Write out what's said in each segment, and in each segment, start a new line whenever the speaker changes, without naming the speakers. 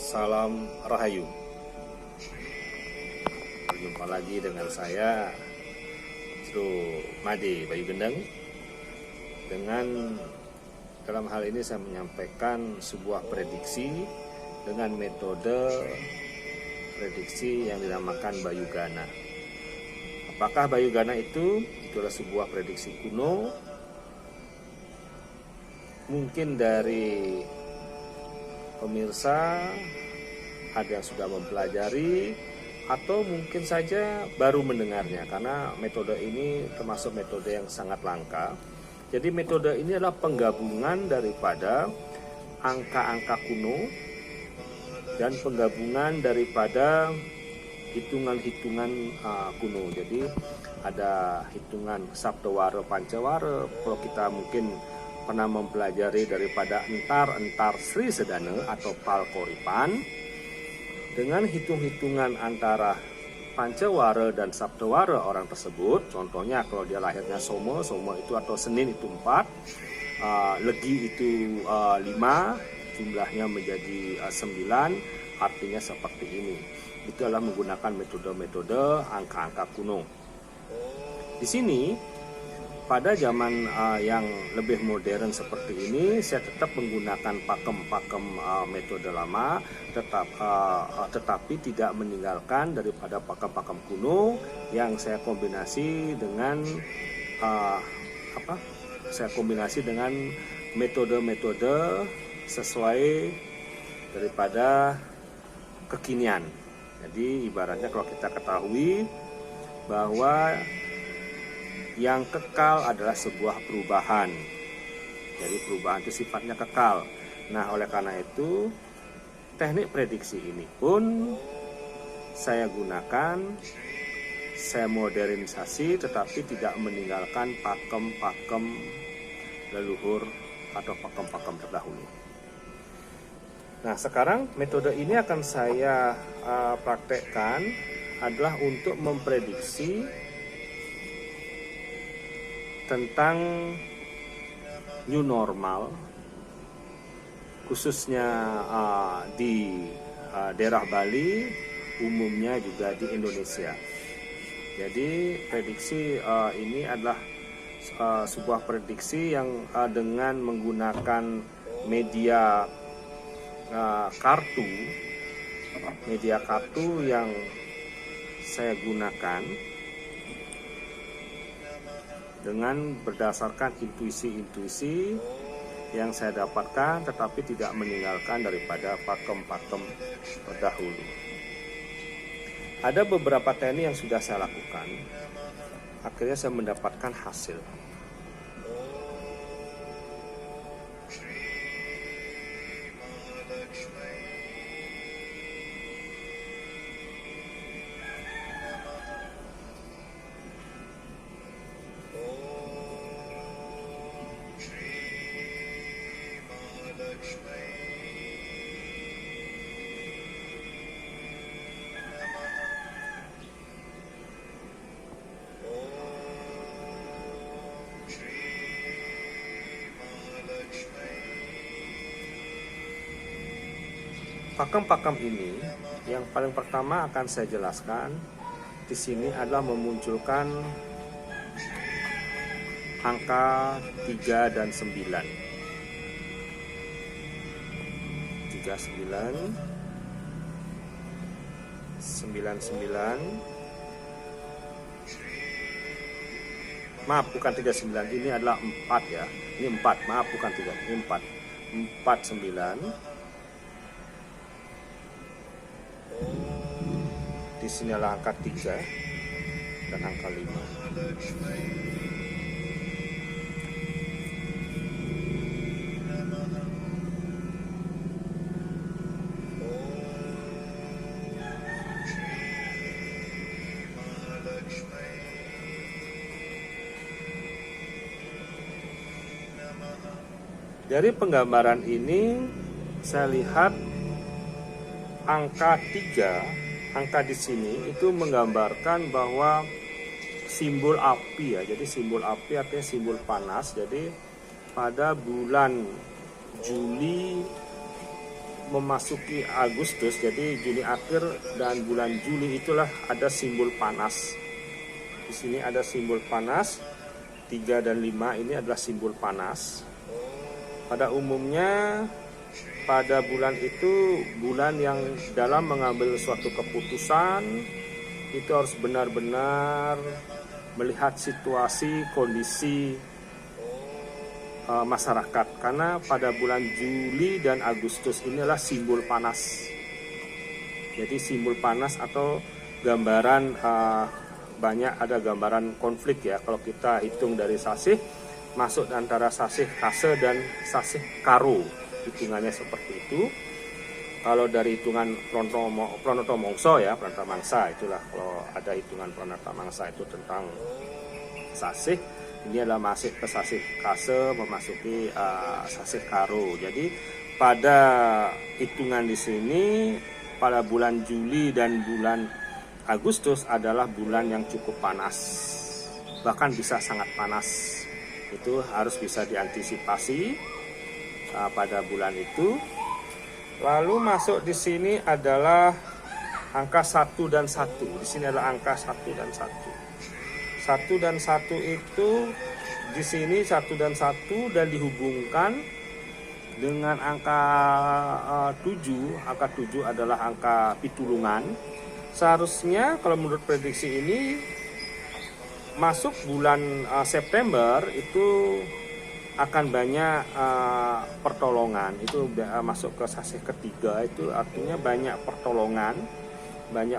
Salam Rahayu. Berjumpa lagi dengan saya Jero Made Bayu Gendeng. Dalam hal ini saya menyampaikan sebuah prediksi dengan metode prediksi yang dinamakan Bayugana. Apakah Bayugana itu adalah sebuah prediksi kuno? Mungkin dari pemirsa ada yang sudah mempelajari atau mungkin saja baru mendengarnya, karena metode ini termasuk metode yang sangat langka. Jadi metode ini adalah penggabungan daripada angka-angka kuno dan penggabungan daripada hitungan-hitungan kuno. Jadi ada hitungan Saptawara Pancawara, kalau kita mungkin pernah mempelajari daripada entar Sri Sedana atau Palkoripan, dengan hitung-hitungan antara Pancawara dan Saptawara orang tersebut. Contohnya kalau dia lahirnya Soma itu atau Senin itu 4, Legi itu 5, jumlahnya menjadi 9, artinya seperti ini. Itu adalah menggunakan metode-metode angka-angka kuno. Di sini pada zaman yang lebih modern seperti ini, saya tetap menggunakan pakem-pakem metode lama, tetapi tidak meninggalkan daripada pakem-pakem kuno yang saya kombinasi dengan metode-metode sesuai daripada kekinian. Jadi ibaratnya kalau kita ketahui bahwa yang kekal adalah sebuah perubahan. Jadi perubahan itu sifatnya kekal. Nah, oleh karena itu teknik prediksi ini pun saya gunakan, saya modernisasi, tetapi tidak meninggalkan pakem-pakem leluhur atau pakem-pakem terdahulu. Nah, sekarang metode ini akan saya praktekkan adalah untuk memprediksi tentang new normal, khususnya di daerah Bali, umumnya juga di Indonesia. Jadi prediksi ini adalah sebuah prediksi yang dengan menggunakan media kartu yang saya gunakan dengan berdasarkan intuisi-intuisi yang saya dapatkan, tetapi tidak meninggalkan daripada pakem-pakem terdahulu. Ada beberapa teknik yang sudah saya lakukan, akhirnya saya mendapatkan hasil. Pakem-pakem ini yang paling pertama akan saya jelaskan di sini adalah memunculkan angka 3 dan 9. 39, 99. Maaf, bukan 39, ini adalah 4 ya. Ini 4, maaf bukan 3, ini 4. 49. Di sini adalah angka 3 dan angka 5. Dari penggambaran ini saya lihat angka 3, angka di sini itu menggambarkan bahwa simbol api ya. Jadi simbol api artinya simbol panas. Jadi pada bulan Juli memasuki Agustus, jadi Juni akhir dan bulan Juli itulah ada simbol panas. Di sini ada simbol panas, 3 dan 5 ini adalah simbol panas. Pada umumnya pada bulan itu bulan yang dalam mengambil suatu keputusan itu harus benar-benar melihat situasi, kondisi masyarakat, karena pada bulan Juli dan Agustus ini adalah simbol panas. Jadi simbol panas atau gambaran banyak ada gambaran konflik ya. Kalau kita hitung dari sasih, masuk antara sasih Kase dan sasih Karo, hitungannya seperti itu. Kalau dari hitungan Pranata Mangsa ya, Pranata Mangsa itulah, kalau ada hitungan Pranata Mangsa itu tentang sasih, ini adalah masuk ke sasih Kase memasuki sasih Karo. Jadi pada hitungan di sini pada bulan Juli dan bulan Agustus adalah bulan yang cukup panas, bahkan bisa sangat panas. Itu harus bisa diantisipasi pada bulan itu. Lalu masuk di sini adalah angka 1 dan 1. Di sini adalah angka 1 dan 1. 1 dan 1 itu di sini 1 dan 1 dan dihubungkan dengan angka 7. Angka 7 adalah angka pitulungan. Seharusnya kalau menurut prediksi ini masuk bulan September itu akan banyak pertolongan. Itu masuk ke sasih ketiga, itu artinya banyak pertolongan, banyak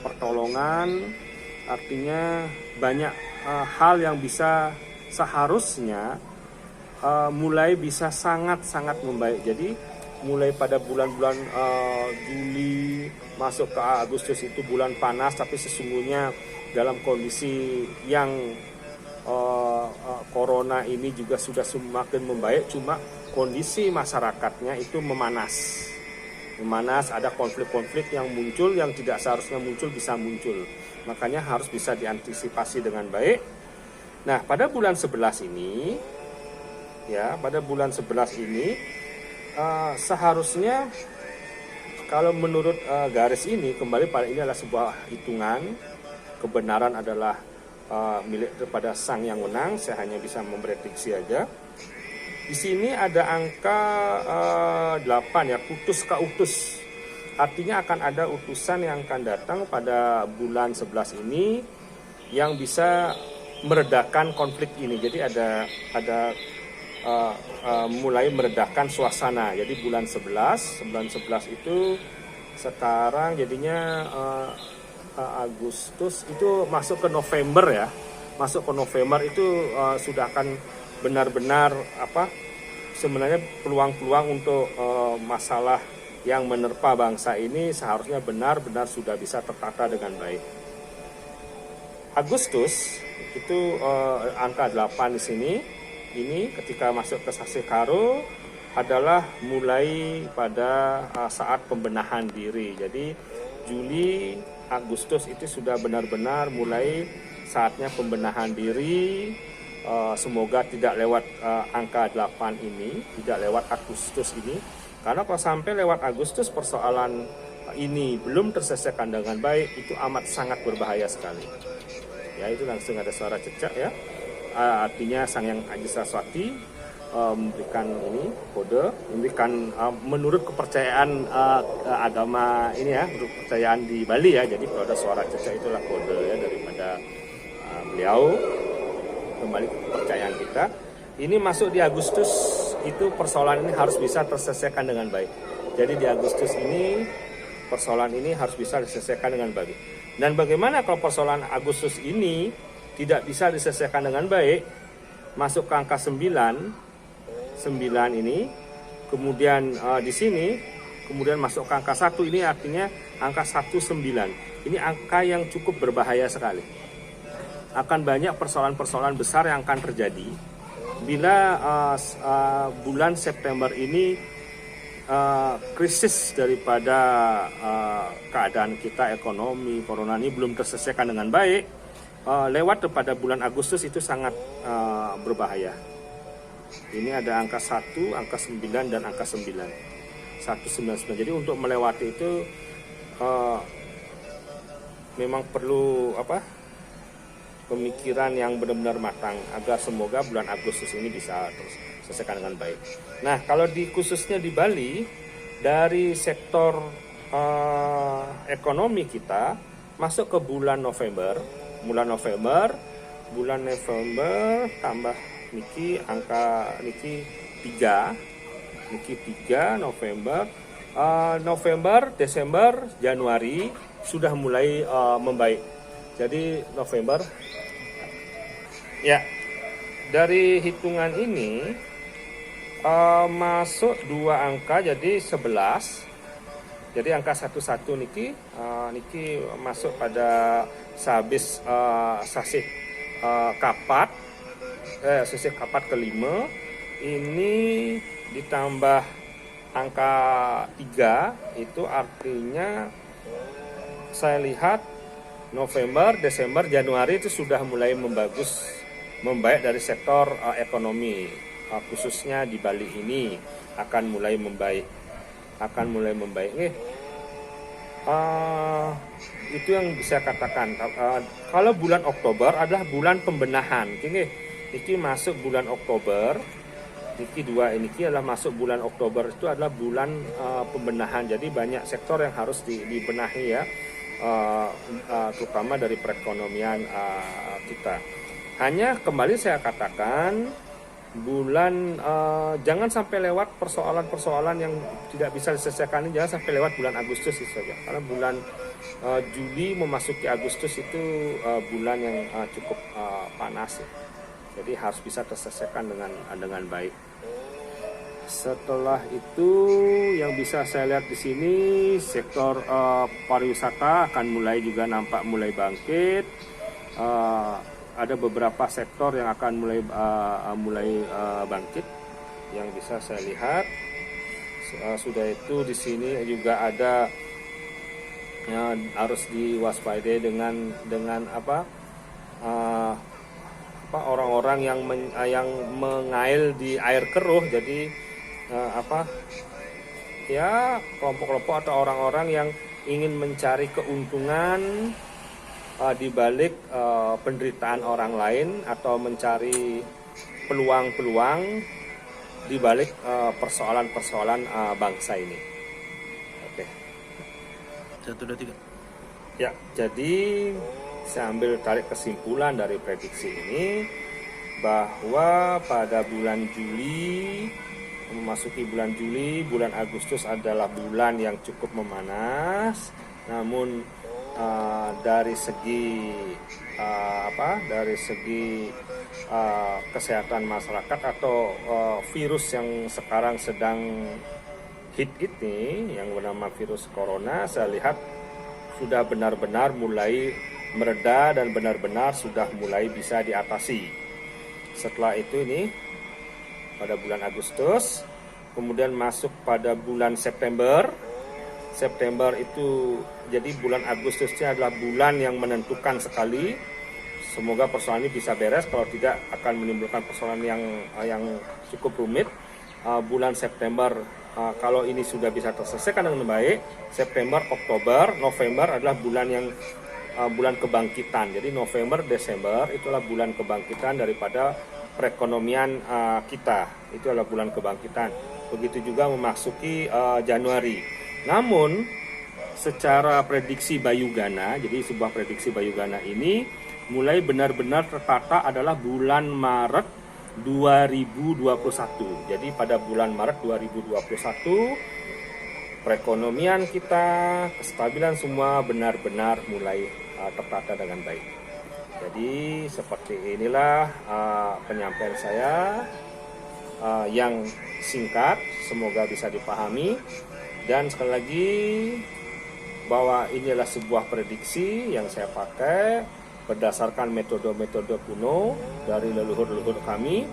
pertolongan artinya banyak hal yang bisa seharusnya mulai bisa sangat-sangat membaik. Jadi mulai pada bulan-bulan Juli masuk ke Agustus itu bulan panas, tapi sesungguhnya dalam kondisi yang corona ini juga sudah semakin membaik, cuma kondisi masyarakatnya itu memanas, ada konflik-konflik yang muncul yang tidak seharusnya muncul bisa muncul, makanya harus bisa diantisipasi dengan baik. Nah, pada bulan 11 ini ya, seharusnya kalau menurut garis ini kembali pada ini adalah sebuah hitungan, kebenaran adalah milik kepada Sang Yang Menang. Saya hanya bisa memprediksi aja. Di sini ada angka 8 ya, putus ka utus. Artinya akan ada utusan yang akan datang pada bulan 11 ini yang bisa meredakan konflik ini. Jadi ada mulai meredakan suasana. Jadi bulan 11 itu sekarang jadinya Agustus itu masuk ke November ya. Masuk ke November itu sudah akan benar-benar sebenarnya peluang-peluang untuk masalah yang menerpa bangsa ini seharusnya benar-benar sudah bisa tertata dengan baik. Agustus itu angka 8 di sini. Ini ketika masuk ke sasih Karo adalah mulai pada saat pembenahan diri. Jadi Juli, Agustus itu sudah benar-benar mulai saatnya pembenahan diri. Semoga tidak lewat angka 8 ini, tidak lewat Agustus ini. Karena kalau sampai lewat Agustus persoalan ini belum terselesaikan dengan baik, itu amat sangat berbahaya sekali. Ya, itu langsung ada suara cecak ya. Artinya Sang Yang Aji Saraswati memberikan ini kode, memberikan menurut kepercayaan agama ini ya, menurut kepercayaan di Bali ya. Jadi kalau ada suara cecak itulah kode ya daripada beliau. Kembali ke kepercayaan kita. Ini masuk di Agustus, itu persoalan ini harus bisa terselesaikan dengan baik. Jadi di Agustus ini persoalan ini harus bisa diselesaikan dengan baik. Dan bagaimana kalau persoalan Agustus ini tidak bisa diselesaikan dengan baik, masuk ke angka 9 ini, kemudian di sini, kemudian masuk ke angka 1, ini artinya angka 19. Ini angka yang cukup berbahaya sekali. Akan banyak persoalan-persoalan besar yang akan terjadi bila bulan September ini krisis daripada keadaan kita, ekonomi, corona ini belum terselesaikan dengan baik. Lewat pada bulan Agustus itu sangat berbahaya. Ini ada angka 1, angka 9, dan angka 9. 199. Jadi untuk melewati itu memang perlu pemikiran yang benar-benar matang agar semoga bulan Agustus ini bisa selesaikan dengan baik. Nah, kalau khususnya di Bali, dari sektor ekonomi kita masuk ke bulan November tambah niki angka niki 3 November, Desember, Januari sudah mulai membaik. Jadi November ya, dari hitungan ini masuk 2 angka jadi 11. Jadi angka 11 niki masuk pada sehabis sasih kapat kelima. Ini ditambah angka 3, itu artinya saya lihat November, Desember, Januari itu sudah mulai membaik dari sektor ekonomi, khususnya di Bali ini akan mulai membaik. Itu yang bisa katakan. Kalau bulan Oktober adalah bulan pembenahan. Ini masuk bulan Oktober. Ini adalah masuk bulan Oktober, itu adalah bulan pembenahan. Jadi banyak sektor yang harus dibenahi ya, terutama dari perekonomian kita. Hanya kembali saya katakan, jangan sampai lewat persoalan-persoalan yang tidak bisa diselesaikan ini, jangan sampai lewat bulan Agustus itu saja. Karena bulan Juli memasuki Agustus itu bulan yang cukup panas ya. Jadi harus bisa terselesaikan dengan baik. Setelah itu yang bisa saya lihat di sini, sektor pariwisata akan nampak mulai bangkit. Ada beberapa sektor yang akan mulai bangkit yang bisa saya lihat. Sudah itu di sini juga ada harus diwaspadai dengan orang-orang yang mengail di air keruh. Jadi kelompok-kelompok atau orang-orang yang ingin mencari keuntungan di balik penderitaan orang lain, atau mencari peluang-peluang di balik persoalan-persoalan bangsa ini. Oke.
1, 2, 3.
Ya, jadi saya ambil tarik kesimpulan dari prediksi ini bahwa pada bulan Juli, memasuki bulan Juli, bulan Agustus adalah bulan yang cukup memanas. Namun dari segi kesehatan masyarakat atau virus yang sekarang sedang hit ini, yang bernama virus corona, saya lihat sudah benar-benar mulai mereda dan benar-benar sudah mulai bisa diatasi. Setelah itu ini pada bulan Agustus, kemudian masuk pada bulan September itu, jadi bulan Agustusnya adalah bulan yang menentukan sekali. Semoga persoalan ini bisa beres, kalau tidak akan menimbulkan persoalan yang cukup rumit. Bulan September, kalau ini sudah bisa terselesaikan dengan baik, September, Oktober, November adalah bulan kebangkitan. Jadi November, Desember itulah bulan kebangkitan daripada perekonomian kita. Itu adalah bulan kebangkitan. Begitu juga memasuki Januari. Namun secara prediksi Bayugana, jadi sebuah prediksi Bayugana ini mulai benar-benar tertata adalah bulan Maret 2021. Jadi pada bulan Maret 2021 perekonomian kita, kestabilan semua benar-benar mulai tertata dengan baik. Jadi seperti inilah penyampaian saya yang singkat, semoga bisa dipahami. Dan sekali lagi, bahwa ini adalah sebuah prediksi yang saya pakai berdasarkan metode-metode kuno dari leluhur-leluhur kami.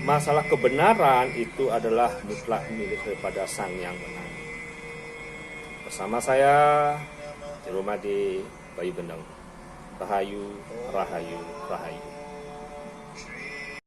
Masalah kebenaran itu adalah mutlak milik daripada Sang Yang Menang. Bersama saya, di rumah di Bayu Gendeng. Rahayu, Rahayu, Rahayu.